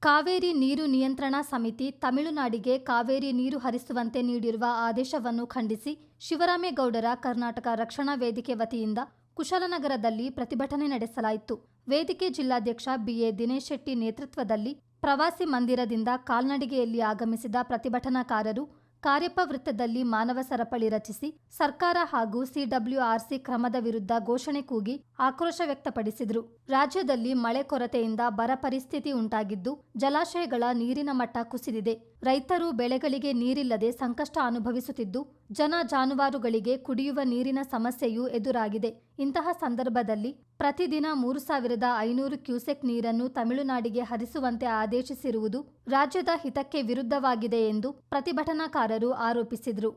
ಕಾವೇರಿ ನೀರು ನಿಯಂತ್ರಣಾ ಸಮಿತಿ ತಮಿಳುನಾಡಿಗೆ ಕಾವೇರಿ ನೀರು ಹರಿಸುವಂತೆ ನೀಡಿರುವ ಆದೇಶವನ್ನು ಖಂಡಿಸಿ ಶಿವರಾಮೇಗೌಡರ ಕರ್ನಾಟಕ ರಕ್ಷಣಾ ವೇದಿಕೆ ವತಿಯಿಂದ ಕುಶಾಲನಗರದಲ್ಲಿ ಪ್ರತಿಭಟನೆ ನಡೆಸಲಾಯಿತು. ವೇದಿಕೆ ಜಿಲ್ಲಾಧ್ಯಕ್ಷ ಬಿಎ ದಿನೇಶ್ ಶೆಟ್ಟಿ ನೇತೃತ್ವದಲ್ಲಿ ಪ್ರವಾಸಿ ಮಂದಿರದಿಂದ ಕಾಲ್ನಡಿಗೆಯಲ್ಲಿ ಆಗಮಿಸಿದ ಪ್ರತಿಭಟನಾಕಾರರು ಕಾರ್ಯಪ್ಪ ವೃತ್ತದಲ್ಲಿ ಮಾನವ ಸರಪಳಿ ರಚಿಸಿ ಸರ್ಕಾರ ಹಾಗೂ ಸಿಡಬ್ಲ್ಯೂಆರ್ಸಿ ಕ್ರಮದ ವಿರುದ್ಧ ಘೋಷಣೆ ಕೂಗಿ ಆಕ್ರೋಶ ವ್ಯಕ್ತಪಡಿಸಿದರು. ರಾಜ್ಯದಲ್ಲಿ ಮಳೆ ಕೊರತೆಯಿಂದ ಬರ ಪರಿಸ್ಥಿತಿ ಉಂಟಾಗಿದ್ದು ಜಲಾಶಯಗಳ ನೀರಿನ ಮಟ್ಟ ಕುಸಿದಿದೆ. ರೈತರು ಬೆಳೆಗಳಿಗೆ ನೀರಿಲ್ಲದೆ ಸಂಕಷ್ಟ ಅನುಭವಿಸುತ್ತಿದ್ದು ಜನ ಜಾನುವಾರುಗಳಿಗೆ ಕುಡಿಯುವ ನೀರಿನ ಸಮಸ್ಯೆಯೂ ಎದುರಾಗಿದೆ. ಇಂತಹ ಸಂದರ್ಭದಲ್ಲಿ ಪ್ರತಿದಿನ 3,500 ಕ್ಯೂಸೆಕ್ ನೀರನ್ನು ತಮಿಳುನಾಡಿಗೆ ಹರಿಸುವಂತೆ ಆದೇಶಿಸಿರುವುದು ರಾಜ್ಯದ ಹಿತಕ್ಕೆ ವಿರುದ್ಧವಾಗಿದೆ ಎಂದು ಪ್ರತಿಭಟನಾಕಾರರು ಆರೋಪಿಸಿದರು.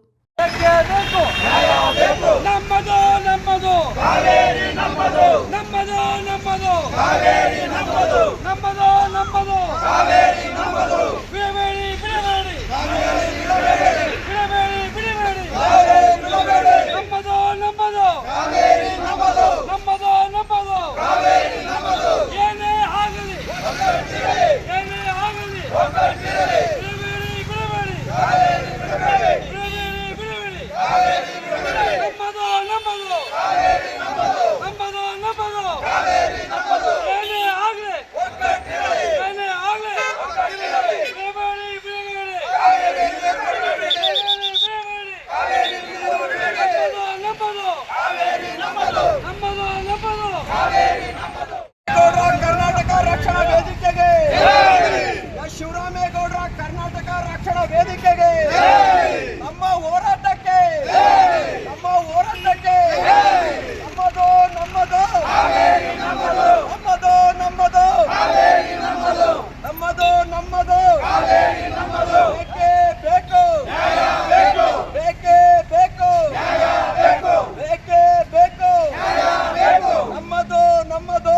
ಶಿವರಾಮೇಗೌಡರ ಕರ್ನಾಟಕ ರಕ್ಷಣಾ ವೇದಿಕೆಗೆ ನಮ್ಮ ಹೋರಾಟಕ್ಕೆ ನಮ್ಮದು ಬೇಕೇ ಬೇಕು ನಮ್ಮದು.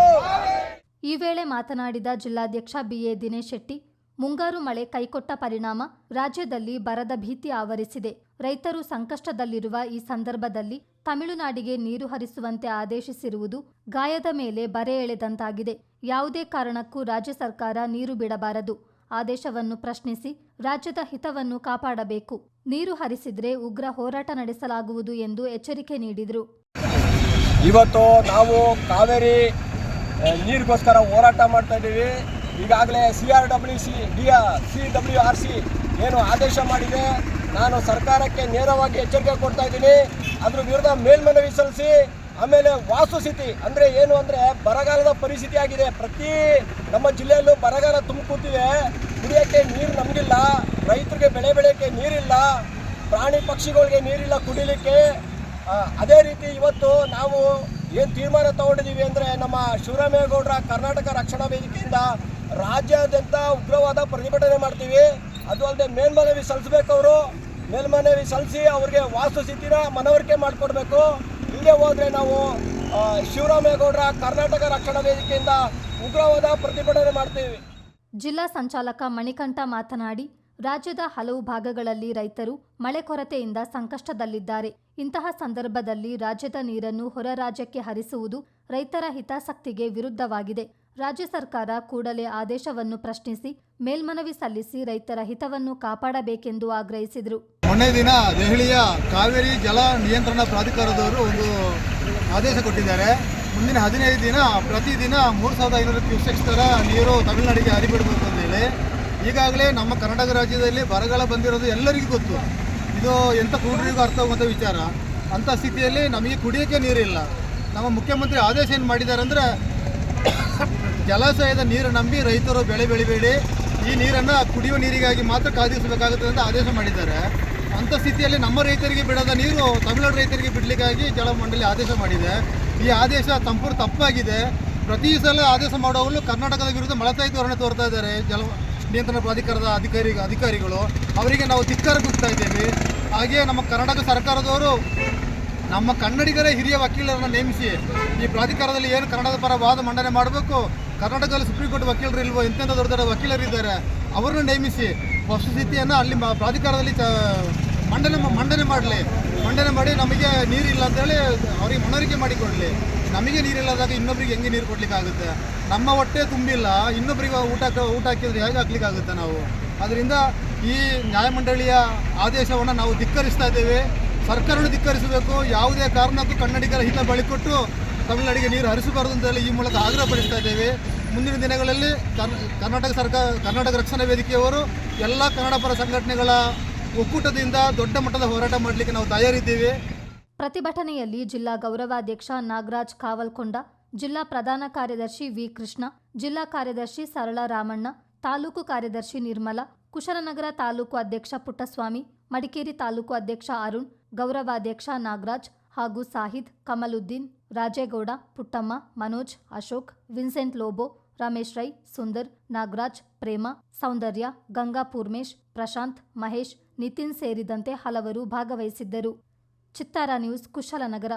ಈ ವೇಳೆ ಮಾತನಾಡಿದ ಜಿಲ್ಲಾಧ್ಯಕ್ಷ ಬಿಎ ದಿನೇಶ್ ಶೆಟ್ಟಿ, ಮುಂಗಾರು ಮಳೆ ಕೈಕೊಟ್ಟ ಪರಿಣಾಮ ರಾಜ್ಯದಲ್ಲಿ ಬರದ ಭೀತಿ ಆವರಿಸಿದೆ. ರೈತರು ಸಂಕಷ್ಟದಲ್ಲಿರುವ ಈ ಸಂದರ್ಭದಲ್ಲಿ ತಮಿಳುನಾಡಿಗೆ ನೀರು ಹರಿಸುವಂತೆ ಆದೇಶಿಸಿರುವುದು ಗಾಯದ ಮೇಲೆ ಬರೆ ಎಳೆದಂತಾಗಿದೆ. ಯಾವುದೇ ಕಾರಣಕ್ಕೂ ರಾಜ್ಯ ಸರ್ಕಾರ ನೀರು ಬಿಡಬಾರದು. ಆದೇಶವನ್ನು ಪ್ರಶ್ನಿಸಿ ರಾಜ್ಯದ ಹಿತವನ್ನು ಕಾಪಾಡಬೇಕು. ನೀರು ಹರಿಸಿದ್ರೆ ಉಗ್ರ ಹೋರಾಟ ನಡೆಸಲಾಗುವುದು ಎಂದು ಎಚ್ಚರಿಕೆ ನೀಡಿದರು. ಇವತ್ತು ನಾವು ಕಾವೇರಿ ನೀರಿಗೋಸ್ಕರ ಹೋರಾಟ ಮಾಡ್ತಾ ಇದ್ದೀವಿ. ಈಗಾಗಲೇ ಸಿಡಬ್ಲ್ಯೂಆರ್ಸಿ ಏನು ಆದೇಶ ಮಾಡಿದೆ, ನಾನು ಸರ್ಕಾರಕ್ಕೆ ನೇರವಾಗಿ ಎಚ್ಚರಿಕೆ ಕೊಡ್ತಾ ಇದ್ದೀನಿ. ಅದ್ರ ವಿರುದ್ಧ ಮೇಲ್ಮನವಿ ಸಲ್ಲಿಸಿ, ಆಮೇಲೆ ವಾಸ್ತುಸ್ಥಿತಿ ಅಂದರೆ ಏನು ಅಂದರೆ ಬರಗಾಲದ ಪರಿಸ್ಥಿತಿ ಆಗಿದೆ. ಪ್ರತಿ ನಮ್ಮ ಜಿಲ್ಲೆಯಲ್ಲೂ ಬರಗಾಲ ತುಂಬಿಕೂತಿದೆ. ಕುಡಿಯೋಕ್ಕೆ ನೀರು ನಮಗಿಲ್ಲ, ರೈತರಿಗೆ ಬೆಳೆಯೋಕ್ಕೆ ನೀರಿಲ್ಲ, ಪ್ರಾಣಿ ಪಕ್ಷಿಗಳಿಗೆ ನೀರಿಲ್ಲ ಕುಡಿಲಿಕ್ಕೆ. ಅದೇ ರೀತಿ ಇವತ್ತು ನಾವು ಏನು ತೀರ್ಮಾನ ತಗೊಂಡಿದ್ದೀವಿ ಅಂದರೆ ನಮ್ಮ ಶಿವರಾಮೇಗೌಡರ ಕರ್ನಾಟಕ ರಕ್ಷಣಾ ವೇದಿಕೆಯಿಂದ ರಾಜ್ಯಾದ್ಯಂತ ಉಗ್ರವಾದ ಪ್ರತಿಭಟನೆ ಮಾಡ್ತೀವಿ. ಅದು ಅಲ್ಲದೆ ಮೇಲ್ಮನವಿ ಸಲ್ಲಿಸಬೇಕು. ಅವರು ಮೇಲ್ಮನವಿ ಸಲ್ಲಿಸಿ ಅವ್ರಿಗೆ ವಾಸ್ತುಸ್ಥಿತಿನ ಮನವರಿಕೆ ಮಾಡಿಕೊಡ್ಬೇಕು. ಇಲ್ಲೇ ಹೋದರೆ ನಾವು ಶಿವರಾಮೇಗೌಡರ ಕರ್ನಾಟಕ ರಕ್ಷಣಾ ವೇದಿಕೆಯಿಂದ ಉಗ್ರವಾದ ಪ್ರತಿಭಟನೆ ಮಾಡ್ತೀವಿ. ಜಿಲ್ಲಾ ಸಂಚಾಲಕ ಮಣಿಕಂಠ ಮಾತನಾಡಿ, ರಾಜ್ಯದ ಹಲವು ಭಾಗಗಳಲ್ಲಿ ರೈತರು ಮಳೆ ಕೊರತೆಯಿಂದ ಸಂಕಷ್ಟದಲ್ಲಿದ್ದಾರೆ. ಇಂತಹ ಸಂದರ್ಭದಲ್ಲಿ ರಾಜ್ಯದ ನೀರನ್ನು ಹೊರ ರಾಜ್ಯಕ್ಕೆ ಹರಿಸುವುದು ರೈತರ ಹಿತಾಸಕ್ತಿಗೆ ವಿರುದ್ಧವಾಗಿದೆ. ರಾಜ್ಯ ಸರ್ಕಾರ ಕೂಡಲೇ ಆದೇಶವನ್ನು ಪ್ರಶ್ನಿಸಿ ಮೇಲ್ಮನವಿ ಸಲ್ಲಿಸಿ ರೈತರ ಹಿತವನ್ನು ಕಾಪಾಡಬೇಕೆಂದು ಆಗ್ರಹಿಸಿದರು. ಮೊನ್ನೆ ದಿನ ದೆಹಲಿಯ ಕಾವೇರಿ ಜಲ ನಿಯಂತ್ರಣ ಪ್ರಾಧಿಕಾರದವರು ಒಂದು ಆದೇಶ ಕೊಟ್ಟಿದ್ದಾರೆ. ಮುಂದಿನ 15 ದಿನ ಪ್ರತಿದಿನ 3,500 ಕ್ಯೂಸೆಕ್ಸ್ ಥರ ನೀರು ತಮಿಳುನಾಡಿಗೆ ಹರಿಬಿಡಬೇಕು ಅಂತ ಹೇಳಿ. ಈಗಾಗಲೇ ನಮ್ಮ ಕರ್ನಾಟಕ ರಾಜ್ಯದಲ್ಲಿ ಬರಗಾಲ ಬಂದಿರೋದು ಎಲ್ಲರಿಗೂ ಗೊತ್ತು. ಇದು ಎಂಥ ಕೂಡರಿಗೂ ಅರ್ಥವಾಗುವಂಥ ವಿಚಾರ. ಅಂಥ ಸ್ಥಿತಿಯಲ್ಲಿ ನಮಗೆ ಕುಡಿಯೋಕ್ಕೆ ನೀರಿಲ್ಲ. ನಮ್ಮ ಮುಖ್ಯಮಂತ್ರಿ ಆದೇಶ ಏನು ಮಾಡಿದ್ದಾರೆ ಅಂದರೆ, ಜಲಾಶಯದ ನೀರು ನಂಬಿ ರೈತರು ಬೆಳೆ ಬೆಳಿಬೇಡಿ, ಈ ನೀರನ್ನು ಕುಡಿಯುವ ನೀರಿಗಾಗಿ ಮಾತ್ರ ಕಾದಿರಿಸಬೇಕಾಗುತ್ತೆ ಅಂತ ಆದೇಶ ಮಾಡಿದ್ದಾರೆ. ಅಂಥ ಸ್ಥಿತಿಯಲ್ಲಿ ನಮ್ಮ ರೈತರಿಗೆ ಬಿಡದ ನೀರು ತಮಿಳುನಾಡು ರೈತರಿಗೆ ಬಿಡಲಿಕ್ಕಾಗಿ ಜಲಮಂಡಳಿ ಆದೇಶ ಮಾಡಿದೆ. ಈ ಆದೇಶ ಸಂಪೂರ್ಣ ತಪ್ಪಾಗಿದೆ. ಪ್ರತಿ ಸಲ ಆದೇಶ ಮಾಡುವವರು ಕರ್ನಾಟಕದ ವಿರುದ್ಧ ಮಲತಾಯಿ ಧೋರಣೆ ತೋರ್ತಾ ಇದ್ದಾರೆ ಜಲ ನಿಯಂತ್ರಣ ಪ್ರಾಧಿಕಾರದ ಅಧಿಕಾರಿಗಳು. ಅವರಿಗೆ ನಾವು ಧಿಕ್ಕಾರ ಕೊಡ್ತಾ ಇದ್ದೇವೆ. ಹಾಗೆಯೇ ನಮ್ಮ ಕರ್ನಾಟಕ ಸರ್ಕಾರದವರು ನಮ್ಮ ಕನ್ನಡಿಗರ ಹಿರಿಯ ವಕೀಲರನ್ನು ನೇಮಿಸಿ ಈ ಪ್ರಾಧಿಕಾರದಲ್ಲಿ ಏನು ಕನ್ನಡದ ಪರ ವಾದ ಮಂಡನೆ ಮಾಡಬೇಕು, ಕರ್ನಾಟಕದಲ್ಲಿ ಸುಪ್ರೀಂ ಕೋರ್ಟ್ ವಕೀಲರು ಇಲ್ವೋ, ಎಂತೆಂಥ ದೊಡ್ಡ ದೊಡ್ಡ ವಕೀಲರಿದ್ದಾರೆ, ಅವರನ್ನು ನೇಮಿಸಿ ವಸ್ತುಸ್ಥಿತಿಯನ್ನು ಅಲ್ಲಿ ಪ್ರಾಧಿಕಾರದಲ್ಲಿ ಮಂಡನೆ ಮಾಡಿ ನಮಗೆ ನೀರಿಲ್ಲ ಅಂತೇಳಿ ಅವರಿಗೆ ಮನವರಿಕೆ ಮಾಡಿಕೊಡಲಿ. ನಮಗೆ ನೀರಿಲ್ಲದಾಗ ಇನ್ನೊಬ್ರಿಗೆ ಹೆಂಗೆ ನೀರು ಕೊಡ್ಲಿಕ್ಕಾಗುತ್ತೆ? ನಮ್ಮ ಹೊಟ್ಟೆ ತುಂಬಿಲ್ಲ, ಇನ್ನೊಬ್ರಿಗೆ ಊಟ ಹಾಕಿದ್ರೆ ಹೇಗೆ ಹಾಕ್ಲಿಕ್ಕಾಗುತ್ತೆ ನಾವು? ಅದರಿಂದ ಈ ನ್ಯಾಯಮಂಡಳಿಯ ಆದೇಶವನ್ನು ನಾವು ಧಿಕ್ಕರಿಸ್ತಾ ಇದ್ದೇವೆ. ಸರ್ಕಾರವನ್ನು ಧಿಕ್ಕರಿಸಬೇಕು. ಯಾವುದೇ ಕಾರಣಕ್ಕೂ ಕನ್ನಡಿಗರ ಹಿತ ಬಳಿಕೊಟ್ಟು ತಮಿಳುನಾಡಿಗೆ ನೀರು ಹರಿಸಬಾರದು ಅಂತ ಹೇಳಿ ಈ ಮೂಲಕ ಆಗ್ರಹಪಡಿಸ್ತಾ ಇದ್ದೇವೆ. ಮುಂದಿನ ದಿನಗಳಲ್ಲಿ ಕರ್ನಾಟಕ ರಕ್ಷಣಾ ವೇದಿಕೆಯವರು ಎಲ್ಲ ಕನ್ನಡ ಪರ ಸಂಘಟನೆಗಳ ಒಕ್ಕೂಟದಿಂದ ದೊಡ್ಡ ಮಟ್ಟದ ಹೋರಾಟ ಮಾಡಲಿಕ್ಕೆ ನಾವು ತಯಾರಿದ್ದೇವೆ. ಪ್ರತಿಭಟನೆಯಲ್ಲಿ ಜಿಲ್ಲಾ ಗೌರವಾಧ್ಯಕ್ಷ ನಾಗರಾಜ್ ಕಾವಲ್ಕೊಂಡ, ಜಿಲ್ಲಾ ಪ್ರಧಾನ ಕಾರ್ಯದರ್ಶಿ ವಿ ಕೃಷ್ಣ, ಜಿಲ್ಲಾ ಕಾರ್ಯದರ್ಶಿ ಸರಳ ರಾಮಣ್ಣ, ತಾಲೂಕು ಕಾರ್ಯದರ್ಶಿ ನಿರ್ಮಲ, ಕುಶಲನಗರ ತಾಲೂಕು ಅಧ್ಯಕ್ಷ ಪುಟ್ಟಸ್ವಾಮಿ, ಮಡಿಕೇರಿ ತಾಲೂಕು ಅಧ್ಯಕ್ಷ ಅರುಣ್, ಗೌರವಾಧ್ಯಕ್ಷ ನಾಗರಾಜ್ ಹಾಗೂ ಸಾಹಿದ್, ಕಮಲುದ್ದೀನ್, ರಾಜೇಗೌಡ, ಪುಟ್ಟಮ್ಮ, ಮನೋಜ್, ಅಶೋಕ್, ವಿನ್ಸೆಂಟ್ ಲೋಬೋ, ರಮೇಶ್ ರೈ, ಸುಂದರ್, ನಾಗರಾಜ್, ಪ್ರೇಮ, ಸೌಂದರ್ಯ, ಗಂಗಾ ಪೂರ್ಮೇಶ್, ಪ್ರಶಾಂತ್, ಮಹೇಶ್, ನಿತಿನ್ ಸೇರಿದಂತೆ ಹಲವರು ಭಾಗವಹಿಸಿದ್ದರು. ಚಿತ್ತಾರ ನ್ಯೂಸ್, ಕುಶಲನಗರ.